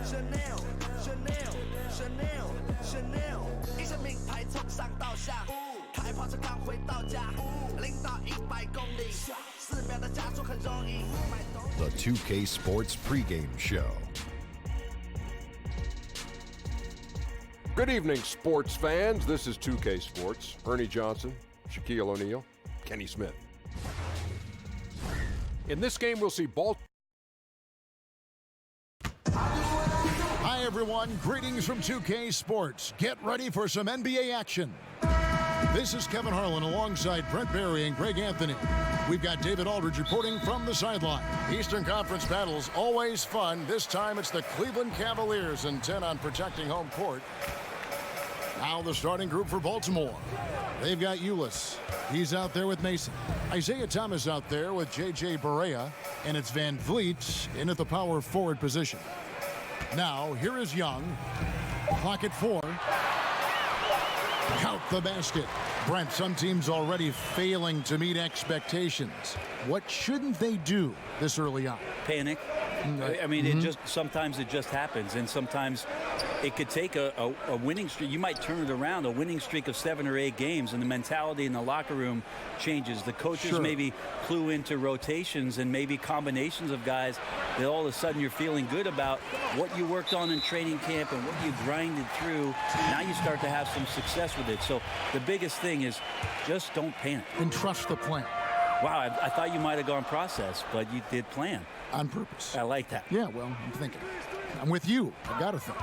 一身名牌从上到下，开跑车刚回到家，领到100公里，4秒的加速很容易。The 2K Sports pregame show. Good evening, sports fans. This is 2K Sports. Ernie Johnson, Shaquille O'Neal, Kenny Smith. In this game, we'll see Baltimore. Hi, everyone. Greetings from 2K Sports. Get ready for some NBA action. This is Kevin Harlan alongside Brent Barry and Greg Anthony. We've got David Aldridge reporting from the sideline. Eastern Conference battles, always fun. This time it's the Cleveland Cavaliers intent on protecting home court. Now the starting group for Baltimore. They've got Ulis. He's out there with Mason. Isaiah Thomas out there with J.J. Barea. And it's Van Vliet in at the power forward position. Now, here is Young. Clock at 4. Count the basket. Brent, some teams already failing to meet expectations. What shouldn't they do this early on? Panic. I mean, sometimes it just happens, and sometimes it could take a winning streak. You might turn it around, a winning streak of 7 or 8 games, and the mentality in the locker room changes. The coaches maybe clue into rotations and maybe combinations of guys that all of a sudden you're feeling good about what you worked on in training camp and what you grinded through. Now you start to have some success with it. So the biggest thing is just don't panic. And trust the plan. Wow, I thought you might have gone process, but you did plan. On purpose. I like that. Yeah, well, I'm thinking. I'm with you. I got to think.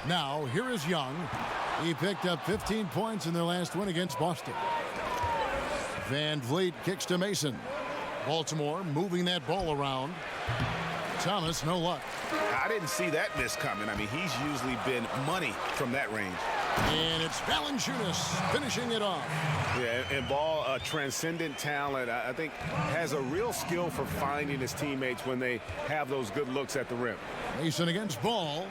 Now, here is Young. He picked up 15 points in their last win against Boston. Van Vliet kicks to Mason. Baltimore moving that ball around. Thomas, no luck. I didn't see that miss coming. I mean, he's usually been money from that range. And it's Valanciunas finishing it off. Yeah, and Ball, a transcendent talent, I think has a real skill for finding his teammates when they have those good looks at the rim. Mason against Ball.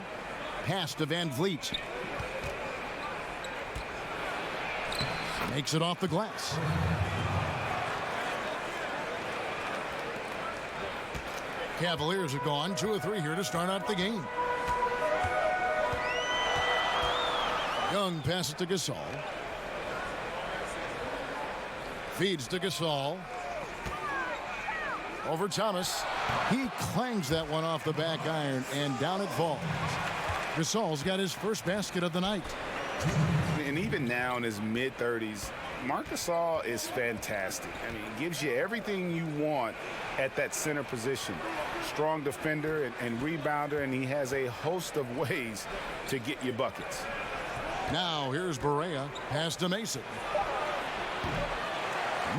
Pass to Van Vliet. Makes it off the glass. Cavaliers are gone 2 of 3 here to start out the game. Young passes to Gasol. Feeds to Gasol. Over Thomas. He clangs that one off the back iron, and down it falls. Gasol's got his first basket of the night. And even now in his mid-30s, Marc Gasol is fantastic. I mean, he gives you everything you want at that center position. Strong defender and rebounder, and he has a host of ways to get you buckets. Now here's Barea. Pass to Mason.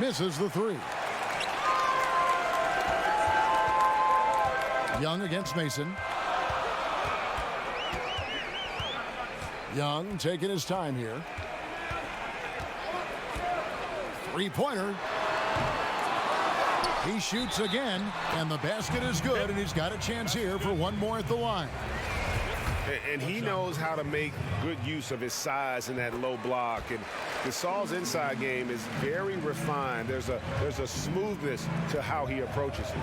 Misses the 3. Young against Mason. Young taking his time here. 3-pointer. He shoots again, and the basket is good, and he's got a chance here for one more at the line. And he knows how to make good use of his size in that low block. And Gasol's inside game is very refined. There's a smoothness to how he approaches it.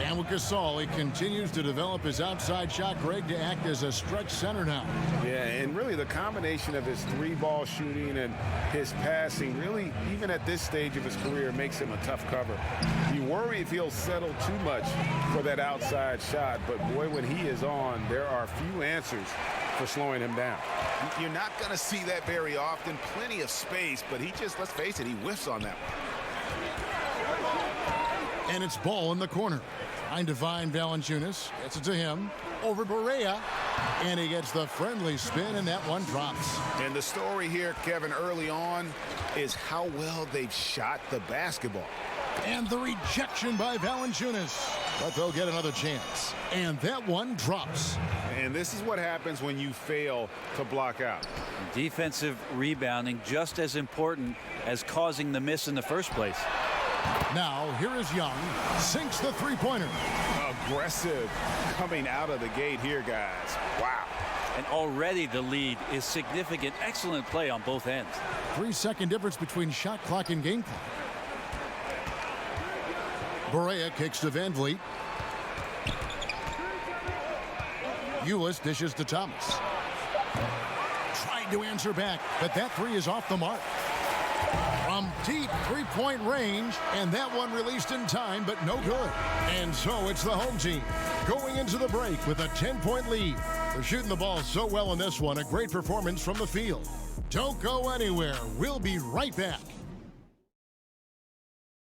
And with Gasol, he continues to develop his outside shot, Greg, to act as a stretch center now. Yeah, and really the combination of his 3-ball shooting and his passing, really, even at this stage of his career, makes him a tough cover. You worry if he'll settle too much for that outside shot, but boy, when he is on, there are few answers for slowing him down. You're not going to see that very often. Plenty of space, but he just, let's face it, he whiffs on that one. And it's Ball in the corner. Trying to find Valanciunas. Gets it to him. Over Barea. And he gets the friendly spin, and that one drops. And the story here, Kevin, early on is how well they've shot the basketball. And the rejection by Valanciunas. But they'll get another chance. And that one drops. And this is what happens when you fail to block out. Defensive rebounding just as important as causing the miss in the first place. Now, here is Young. Sinks the 3-pointer. Aggressive coming out of the gate here, guys. Wow. And already the lead is significant. Excellent play on both ends. 3-second difference between shot clock and game clock. Barea kicks to Van Vliet. Ulis dishes to Thomas. Tried to answer back, but that three is off the mark. From deep three-point range, and that one released in time, but no good. And so it's the home team going into the break with a 10-point lead. They're shooting the ball so well in this one, a great performance from the field. Don't go anywhere. We'll be right back.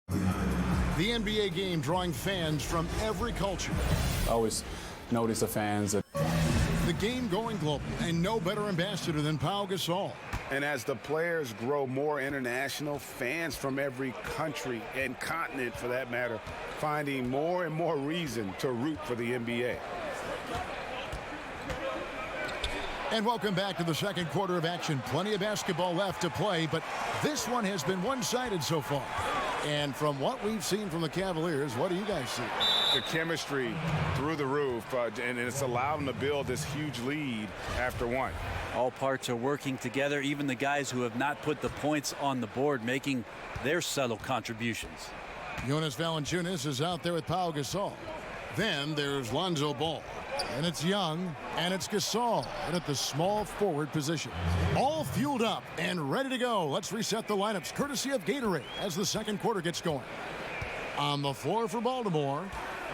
The NBA game drawing fans from every culture. I always notice the fans. The game going global, and no better ambassador than Pau Gasol. And as the players grow more international, fans from every country and continent, for that matter, finding more and more reason to root for the NBA. And welcome back to the second quarter of action. Plenty of basketball left to play, but this one has been one-sided so far. And from what we've seen from the Cavaliers, what do you guys see? The chemistry through the roof, and it's allowed them to build this huge lead after one. All parts are working together, even the guys who have not put the points on the board making their subtle contributions. Jonas Valanciunas is out there with Pau Gasol. Then there's Lonzo Ball. And it's Young, and it's Gasol, and at the small forward position. All fueled up and ready to go. Let's reset the lineups, courtesy of Gatorade, as the second quarter gets going. On the floor for Baltimore,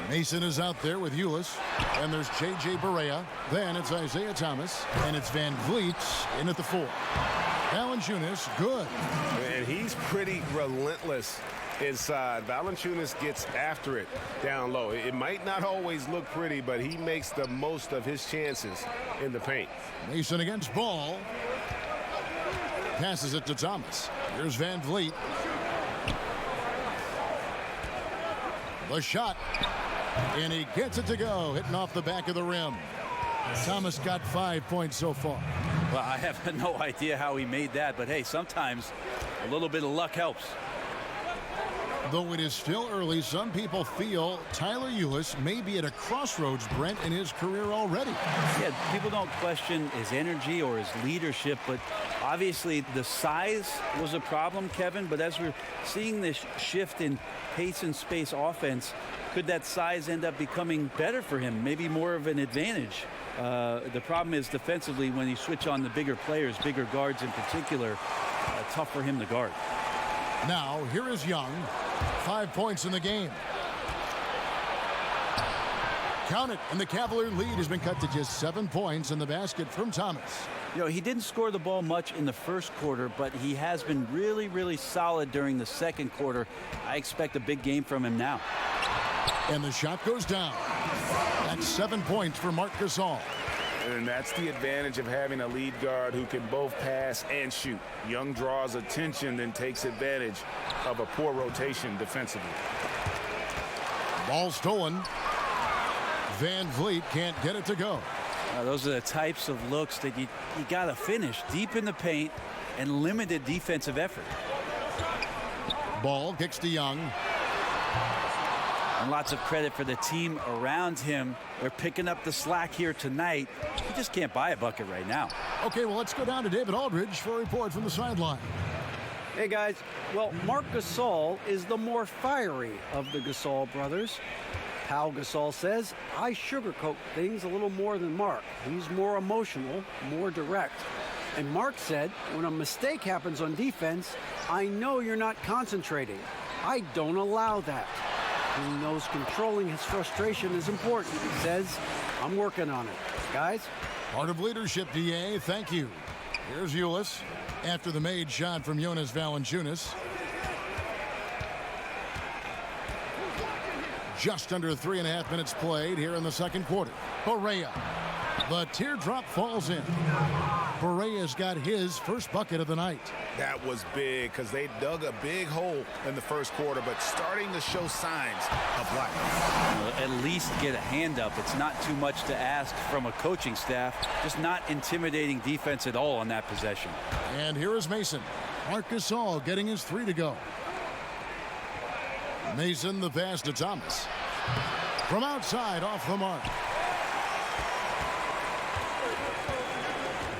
Mason is out there with Ulis, and there's J.J. Barea. Then it's Isaiah Thomas, and it's Van Vliet in at the 4. Valanciunas, good. And he's pretty relentless inside. Valanciunas gets after it down low. It might not always look pretty, but he makes the most of his chances in the paint. Mason against Ball. Passes it to Thomas. Here's Van Vliet. The shot. And he gets it to go, hitting off the back of the rim. Thomas got 5 points so far. Well, I have no idea how he made that, but hey, sometimes a little bit of luck helps. Though it is still early, some people feel Tyler Ulis may be at a crossroads, Brent, in his career already. Yeah, people don't question his energy or his leadership, but obviously the size was a problem, Kevin. But as we're seeing this shift in pace and space offense, could that size end up becoming better for him, maybe more of an advantage? The problem is defensively, when you switch on the bigger players, bigger guards in particular, tough for him to guard. Now, here is Young. 5 points in the game. Count it, and the Cavalier lead has been cut to just 7 points in the basket from Thomas. You know, he didn't score the ball much in the first quarter, but he has been really, really solid during the second quarter. I expect a big game from him now. And the shot goes down. That's 7 points for Marc Gasol. And that's the advantage of having a lead guard who can both pass and shoot. Young draws attention and takes advantage of a poor rotation defensively. Ball stolen. Van Vliet can't get it to go. Those are the types of looks that you got to finish deep in the paint and limited defensive effort. Ball kicks to Young. And lots of credit for the team around him. They're picking up the slack here tonight. He just can't buy a bucket right now. Okay, well, let's go down to David Aldridge for a report from the sideline. Hey, guys. Well, Marc Gasol is the more fiery of the Gasol brothers. Pau Gasol says, I sugarcoat things a little more than Marc. He's more emotional, more direct. And Marc said, when a mistake happens on defense, I know you're not concentrating. I don't allow that. He knows controlling his frustration is important. He says, I'm working on it. Guys? Part of leadership, DA. Thank you. Here's Ulis after the made shot from Jonas Valanciunas. Just under 3.5 minutes played here in the second quarter. Barea. The teardrop falls in. Barea's got his first bucket of the night. That was big because they dug a big hole in the first quarter, but starting to show signs of life. At least get a hand up. It's not too much to ask from a coaching staff. Just not intimidating defense at all on that possession. And here is Mason. Marc Gasol getting his 3 to go. Mason the pass to Thomas. From outside off the mark.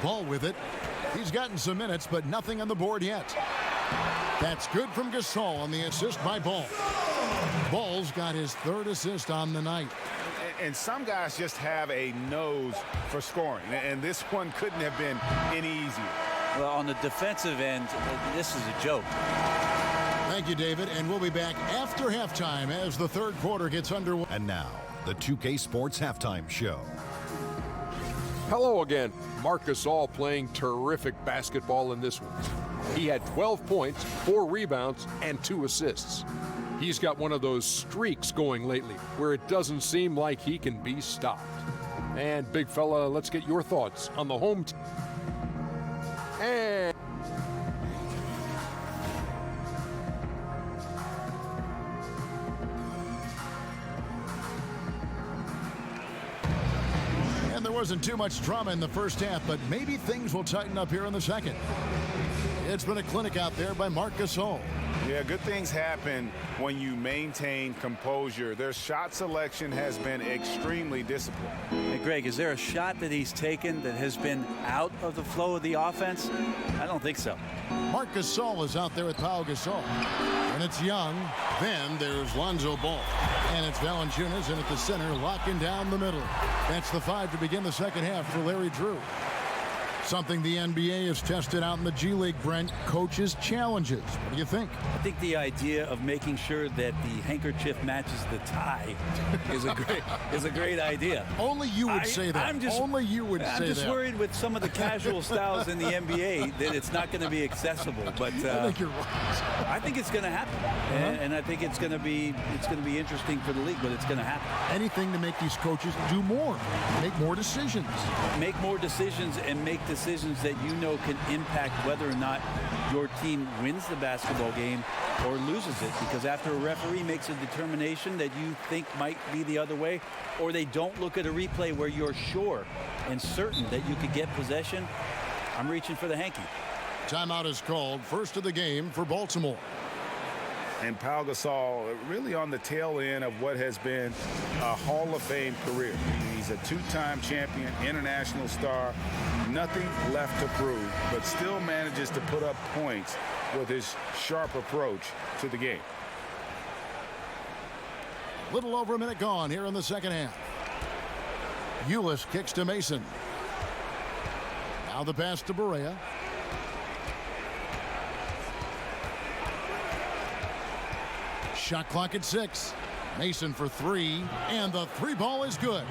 Ball with it. He's gotten some minutes, but nothing on the board yet. That's good from Gasol on the assist by Ball. Ball's got his 3rd assist on the night. And some guys just have a nose for scoring, and this one couldn't have been any easier. Well, on the defensive end, this is a joke. Thank you, David, and we'll be back after halftime as the third quarter gets underway. And now, the 2K Sports Halftime Show. Hello again. Marc Gasol playing terrific basketball in this one. He had 12 points, 4 rebounds, and 2 assists. He's got one of those streaks going lately where it doesn't seem like he can be stopped. And big fella, let's get your thoughts on the home team. And there wasn't too much drama in the first half, but maybe things will tighten up here in the second. It's been a clinic out there by Marc Gasol. Yeah, good things happen when you maintain composure. Their shot selection has been extremely disciplined. Hey, Greg, is there a shot that he's taken that has been out of the flow of the offense? I don't think so. Marc Gasol is out there with Pau Gasol. And it's Young. Then there's Lonzo Ball. And it's Valanciunas in at the center, locking down the middle. That's the 5 to begin the second half for Larry Drew. Something the NBA has tested out in the G League, Brent, coaches' challenges. What do you think? I think the idea of making sure that the handkerchief matches the tie is a great idea. Only you would say that. Only you would say that. I'm just worried with some of the casual styles in the NBA that it's not going to be accessible. But I think you're right. I think it's going to happen, and I think it's going to be interesting for the league, but it's going to happen. Anything to make these coaches do more, make more decisions. Make more decisions and make decisions that you know can impact whether or not your team wins the basketball game or loses it. Because after a referee makes a determination that you think might be the other way, or they don't look at a replay where you're sure and certain that you could get possession, I'm reaching for the hanky. Timeout is called. First of the game for Baltimore. And Pau Gasol really on the tail end of what has been a Hall of Fame career. He's a 2-time champion, international star, nothing left to prove, but still manages to put up points with his sharp approach to the game. Little over a minute gone here in the second half. Ulis kicks to Mason. Now the pass to Barea. Shot clock at 6. Mason for 3, and the 3 ball is good.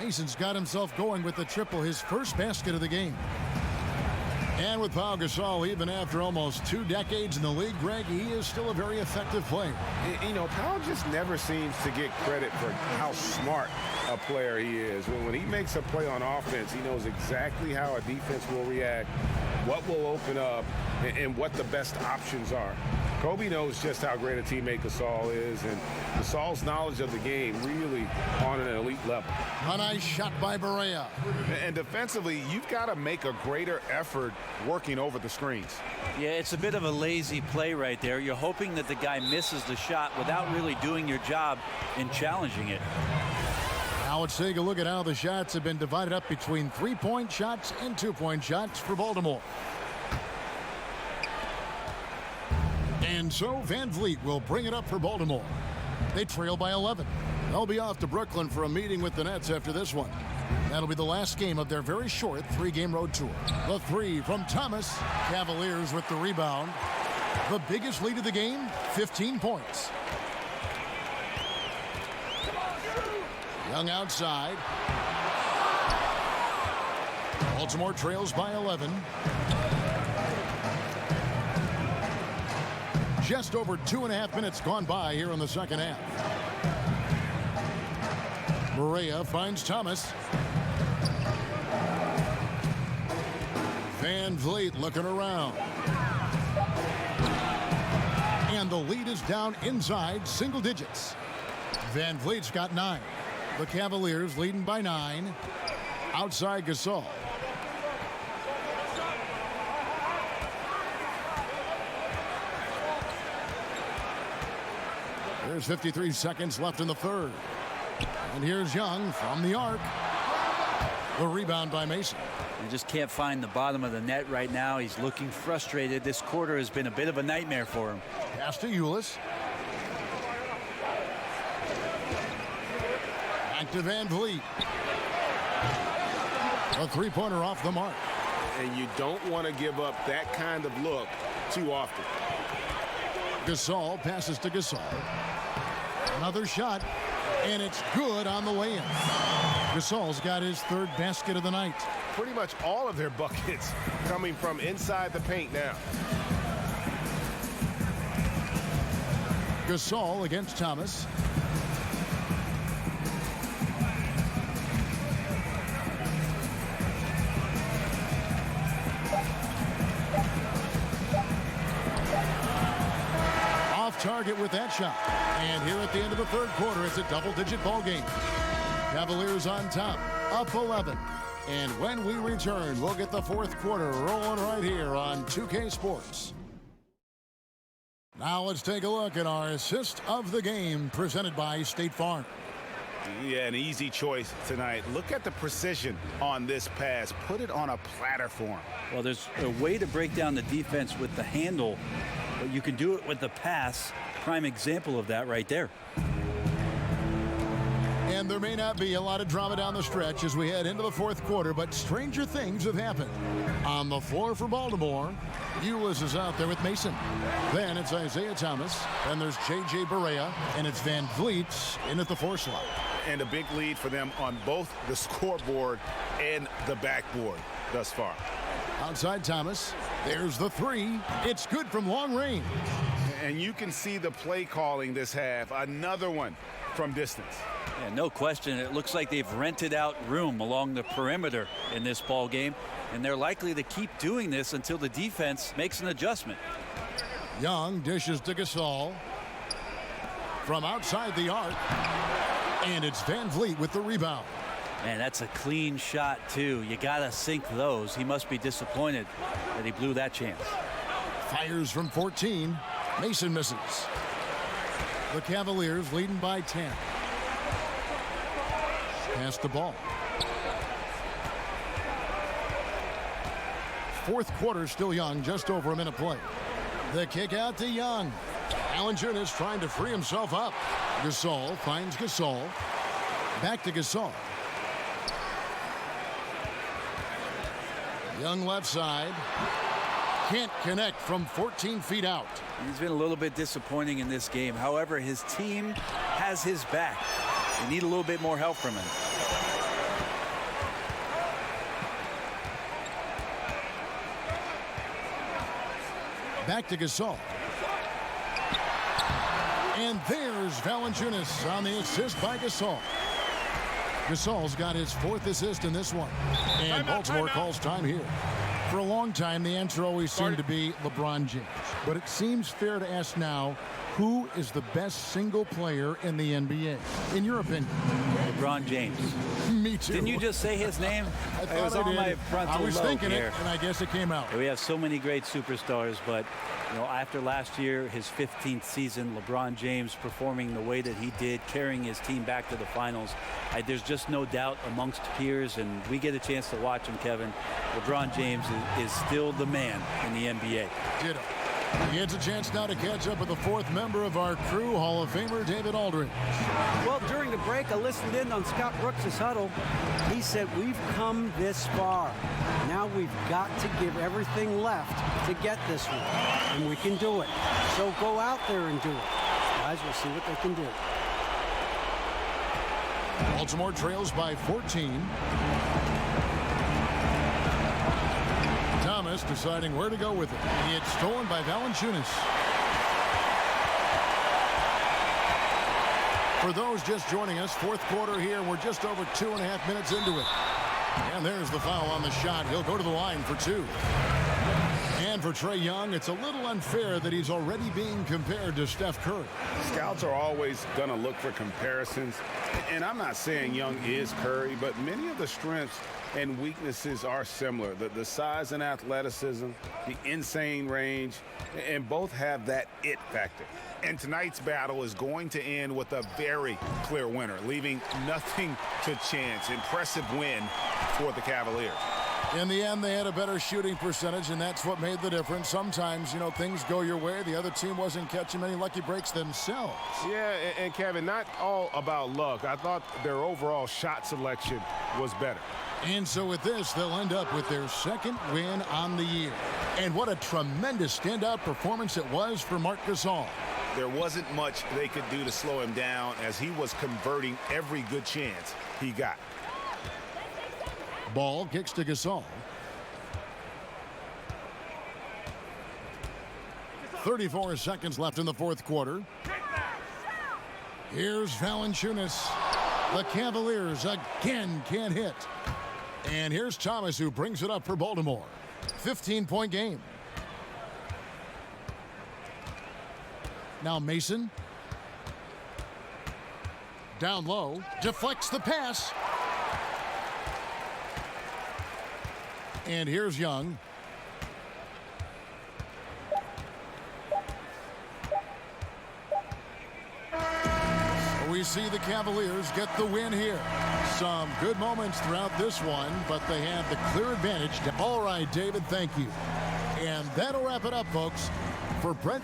Mason's got himself going with the triple, his first basket of the game. And with Pau Gasol, even after almost 2 decades in the league, Greg, he is still a very effective player. You know, Pau just never seems to get credit for how smart a player he is. When he makes a play on offense, he knows exactly how a defense will react, what will open up, and what the best options are. Kobe knows just how great a teammate Gasol is, and Gasol's knowledge of the game really on an elite level. A nice shot by Barea. And defensively, you've got to make a greater effort working over the screens. Yeah, it's a bit of a lazy play right there. You're hoping that the guy misses the shot without really doing your job in challenging it. Now let's take a look at how the shots have been divided up between 3-point shots and 2-point shots for Baltimore. And so Van Vliet will bring it up for Baltimore. They trail by 11. They'll be off to Brooklyn for a meeting with the Nets after this one. That'll be the last game of their very short 3-game road tour. The 3 from Thomas. Cavaliers with the rebound. The biggest lead of the game, 15 points. Young outside. Baltimore trails by 11. Just over 2.5 minutes gone by here in the second half. Barea finds Thomas. Van Vliet looking around. And the lead is down inside single digits. Van Vliet's got 9. The Cavaliers leading by 9. Outside Gasol. There's 53 seconds left in the third. And here's Young from the arc. The rebound by Mason. You just can't find the bottom of the net right now. He's looking frustrated. This quarter has been a bit of a nightmare for him. Pass to Ulis. Back to Van Vliet. A three-pointer off the mark. And you don't want to give up that kind of look too often. Gasol passes to Gasol. Another shot, and it's good on the way in. Gasol's got his third basket of the night. Pretty much all of their buckets coming from inside the paint now. Gasol against Thomas. Off target with that shot. And here at the end of the third quarter, it's a double-digit ball game. Cavaliers on top, up 11. And when we return, we'll get the fourth quarter rolling right here on 2K Sports. Now let's take a look at our assist of the game presented by State Farm. Yeah, an easy choice tonight. Look at the precision on this pass. Put it on a platter for him. Well, there's a way to break down the defense with the handle, but you can do it with the pass. Prime example of that right there. And there may not be a lot of drama down the stretch as we head into the fourth quarter, but stranger things have happened. On the floor for Baltimore, Ulis is out there with Mason. Then it's Isaiah Thomas. Then there's J.J. Barea, and it's Van Vliet in at the 4 slot. And a big lead for them on both the scoreboard and the backboard thus far. Outside Thomas. There's the 3. It's good from long range. And you can see the play calling this half. Another one from distance. Yeah, no question. It looks like they've rented out room along the perimeter in this ball game, and they're likely to keep doing this until the defense makes an adjustment. Young dishes to Gasol from outside the arc, and it's Van Vliet with the rebound. Man, that's a clean shot, too. You got to sink those. He must be disappointed that he blew that chance. Fires from 14. Mason misses. The Cavaliers leading by 10. Pass the ball. Fourth quarter still young, just over a minute play. The kick out to Young. Valanciunas trying to free himself up. Gasol finds Gasol. Back to Gasol. Young left side. Can't connect from 14 feet out. He's been a little bit disappointing in this game. However, his team has his back. They need a little bit more help from him. Back to Gasol. And there's Valanciunas on the assist by Gasol. Gasol's got his 4th assist in this one. And Baltimore calls time here. For a long time, the answer always seemed to be LeBron James. But it seems fair to ask now, who is the best single player in the NBA, in your opinion? LeBron James. Me too. Didn't you just say his name? I was on my frontal I was lobe thinking here. it, and I guess it came out. We have so many great superstars, but you know, after last year, his 15th season, LeBron James performing the way that he did, carrying his team back to the finals, there's just no doubt amongst peers, and we get a chance to watch him, Kevin. LeBron James is still the man in the NBA. Ditto. He gets a chance now to catch up with the 4th member of our crew, Hall of Famer David Aldridge. Well, during the break, I listened in on Scott Brooks' huddle. He said, we've come this far. Now we've got to give everything left to get this one. And we can do it. So go out there and do it. Guys, we'll see what they can do. Baltimore trails by 14. Thomas deciding where to go with it. It's stolen by Valanciunas. For those just joining us, fourth quarter here. We're just over 2.5 minutes into it. And there's the foul on the shot. He'll go to the line for 2. And for Trae Young, it's a little unfair that he's already being compared to Steph Curry. Scouts are always going to look for comparisons. And I'm not saying Young is Curry, but many of the strengths and weaknesses are similar. The size and athleticism, the insane range, and both have that it factor. And tonight's battle is going to end with a very clear winner, leaving nothing to chance. Impressive win for the Cavaliers. In the end, they had a better shooting percentage, and that's what made the difference. Sometimes, you know, things go your way. The other team wasn't catching many lucky breaks themselves. Yeah, and Kevin, not all about luck. I thought their overall shot selection was better. And so with this, they'll end up with their second win on the year. And what a tremendous standout performance it was for Marc Gasol. There wasn't much they could do to slow him down as he was converting every good chance he got. Ball kicks to Gasol. 34 seconds left in the fourth quarter. Here's Valanciunas. The Cavaliers again can't hit. And here's Thomas, who brings it up for Baltimore. 15-point game. Now Mason. Down low. Deflects the pass. And here's Young. We see the Cavaliers get the win here. Some good moments throughout this one, but they had the clear advantage. All right, David, thank you. And that'll wrap it up, folks, for Brent.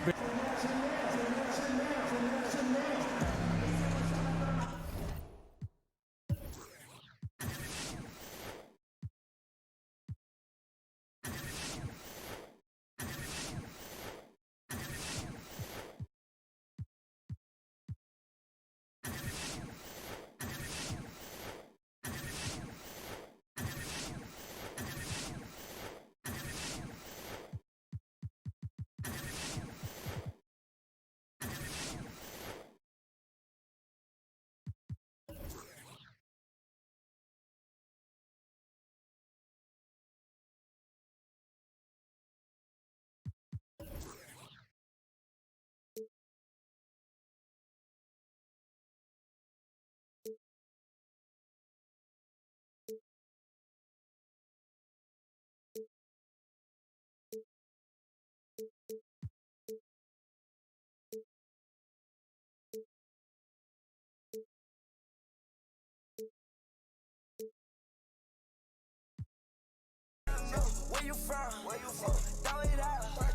Where you from? Throw it out.